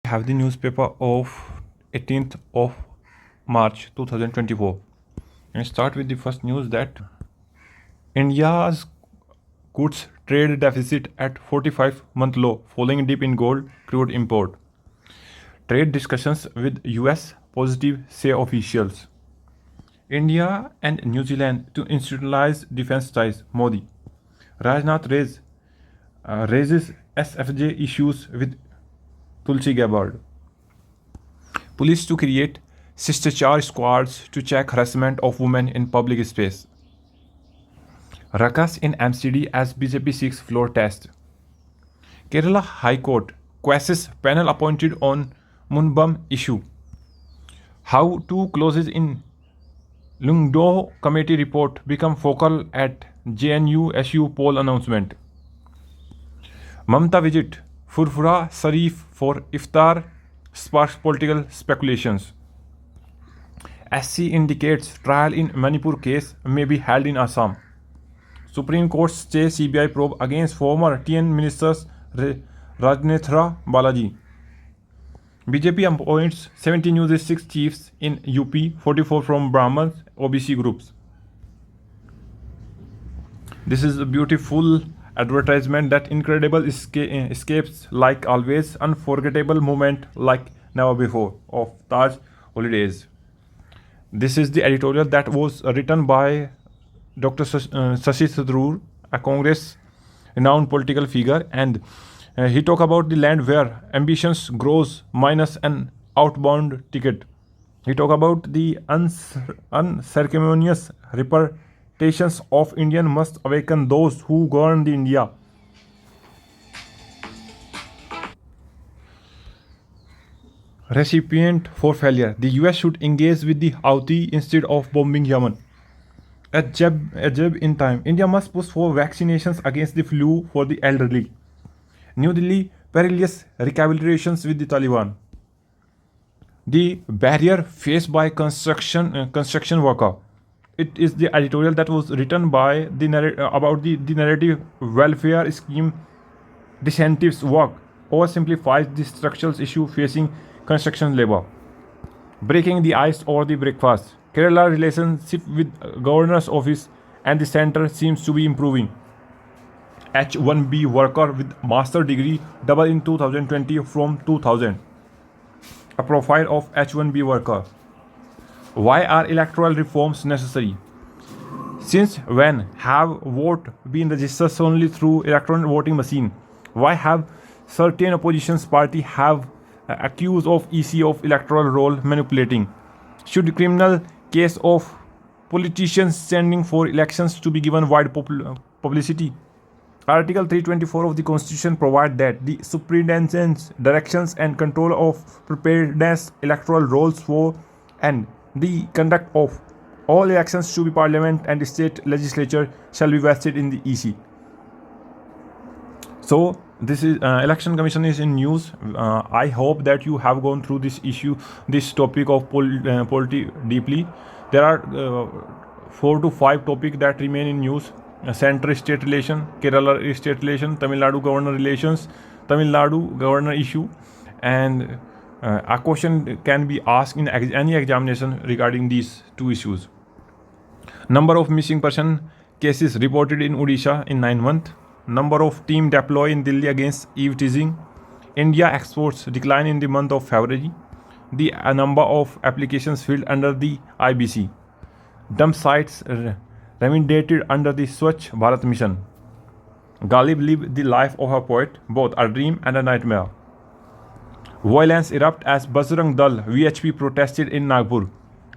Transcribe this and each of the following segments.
Have the newspaper of 18th of March 2024 and start with the first news that India's goods trade deficit at 45-month low following dip in gold crude import. Trade discussions with US positive, say officials. India and New Zealand to institutionalize defense ties. Modi. Rajnath raises SFJ issues with Tulsi Gabbard. Police to create Shishtar squads to check harassment of women in public space. Ruckus in MCD as BJP seeks floor test. Kerala High Court quashes panel appointed on Munbam issue. How two clauses in Lungdo committee report become focal at JNU SU poll announcement. Mamta visit Furfura Sharif for iftar sparks political speculations. SC indicates trial in Manipur case may be held in Assam. Supreme Court stays CBI probe against former TN ministers Rajnethra Balaji. BJP appoints 70 new district chiefs in UP, 44 from Brahmins, OBC groups. This is a beautiful advertisement that incredible escapes like always, unforgettable moment like never before of Taj Holidays. This is the editorial that was written by Dr. Shashi Tharoor, a Congress renowned political figure, and he talked about the land where ambitions grows minus an outbound ticket. He talked about the unceremonious repercussions of Indian must awaken those who govern the India. Recipient for failure. The US should engage with the Houthi instead of bombing Yemen. A jab in time. India must push for vaccinations against the flu for the elderly. New Delhi, perilous recalcitrations with the Taliban. The barrier faced by construction worker. It is the editorial that was written by about the narrative welfare scheme disincentives work oversimplifies the structural issue facing construction labor. Breaking the ice over the breakfast. Kerala relationship with governor's office and the center seems to be improving. H1B worker with master degree double in 2020 from 2000. A profile of H1B worker. Why are electoral reforms necessary? Since when have vote been registered only through electronic voting machine? Why have certain opposition party have accused of EC of electoral roll manipulating? Should criminal case of politicians standing for elections to be given wide publicity? Article 324 of the Constitution provides that the superintendence, directions and control of preparedness, electoral rolls for and the conduct of all elections to be Parliament and the state legislature shall be vested in the EC. So this is election commission is in news. I hope that you have gone through this issue, this topic of polity deeply. There are 4 to 5 topics that remain in news. Central state relation, Kerala state relation, Tamil Nadu governor relations, Tamil Nadu governor issue, and a question can be asked in any examination regarding these 2 issues. Number of missing person cases reported in Odisha in 9 months. Number of team deployed in Delhi against eve teasing. India exports decline in the month of February. The number of applications filled under the IBC. Dump sites remediated under the Swachh Bharat mission. Ghalib lived the life of a poet, both a dream and a nightmare. Violence erupted as Bajrang Dal VHP protested in Nagpur.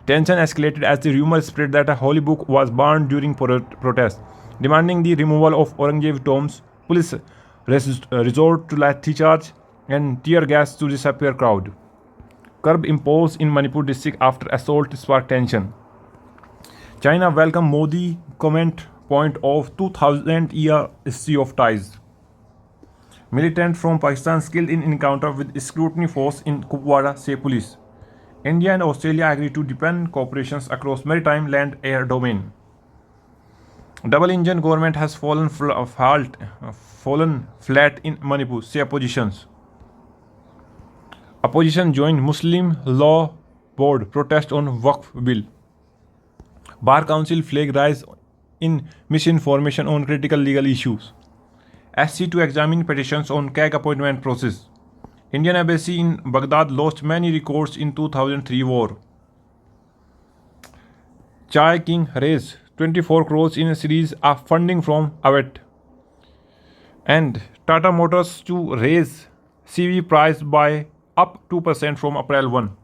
Tension escalated as the rumor spread that a holy book was burned during protest. Demanding the removal of Aurangzeb tombs, police resort to lathi charge and tear gas to disappear crowd. Curb imposed in Manipur district after assault sparked tension. China welcomed Modi comment point of 2000-year history of ties. Militant from Pakistan killed in encounter with scrutiny force in Kupwara, say police. India and Australia agree to deepen cooperations across maritime, land, air domain. Double-engine government has fallen flat in Manipur, say oppositions. Opposition joined Muslim Law Board protest on Waqf bill. Bar Council flag rise in misinformation on critical legal issues. SC to examine petitions on CAG appointment process. Indian embassy in Baghdad lost many records in 2003 war. Chai King raised 24 crores in a series of funding from Avet. And Tata Motors to raise CV price by up 2% from April 1.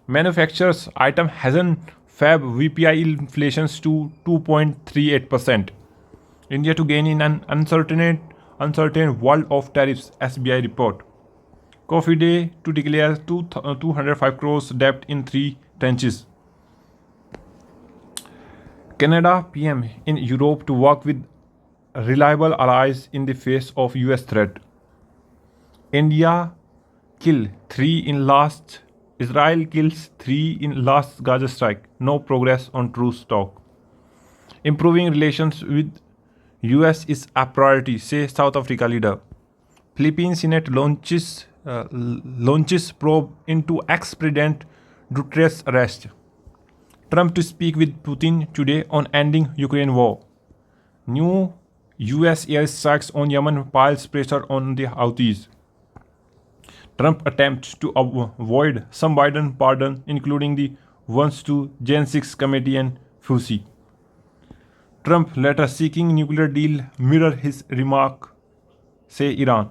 Manufacturers item hasn't Fab VPI inflations to 2.38%. India to gain in an uncertain world of tariffs, SBI report. Coffee Day to declare 205 crores debt in 3 tranches. Canada PM in Europe to work with reliable allies in the face of US threat. India kill 3 in last. Israel kills 3 in last Gaza strike. No progress on truce talk. Improving relations with US is a priority, say South Africa leader. Philippine Senate launches probe into ex-president Duterte's arrest. Trump to speak with Putin today on ending Ukraine war. New US airstrikes on Yemen piles pressure on the Houthis. Trump attempts to avoid some Biden pardon, including the ones to Jan 6 committee and FUSI. Trump letter seeking nuclear deal mirror his remark, say Iran.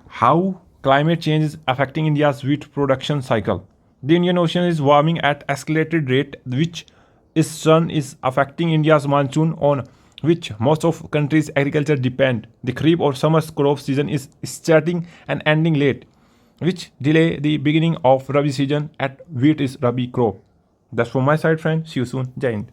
How climate change is affecting India's wheat production cycle. The Indian Ocean is warming at escalated rate, which is affecting India's monsoon, on which most of country's agriculture depend. The Kharif or summer crop season is starting and ending late, which delay the beginning of Rabi season. At wheat is Rabi crop. That's from my side, friend. See you soon. Jai Hind.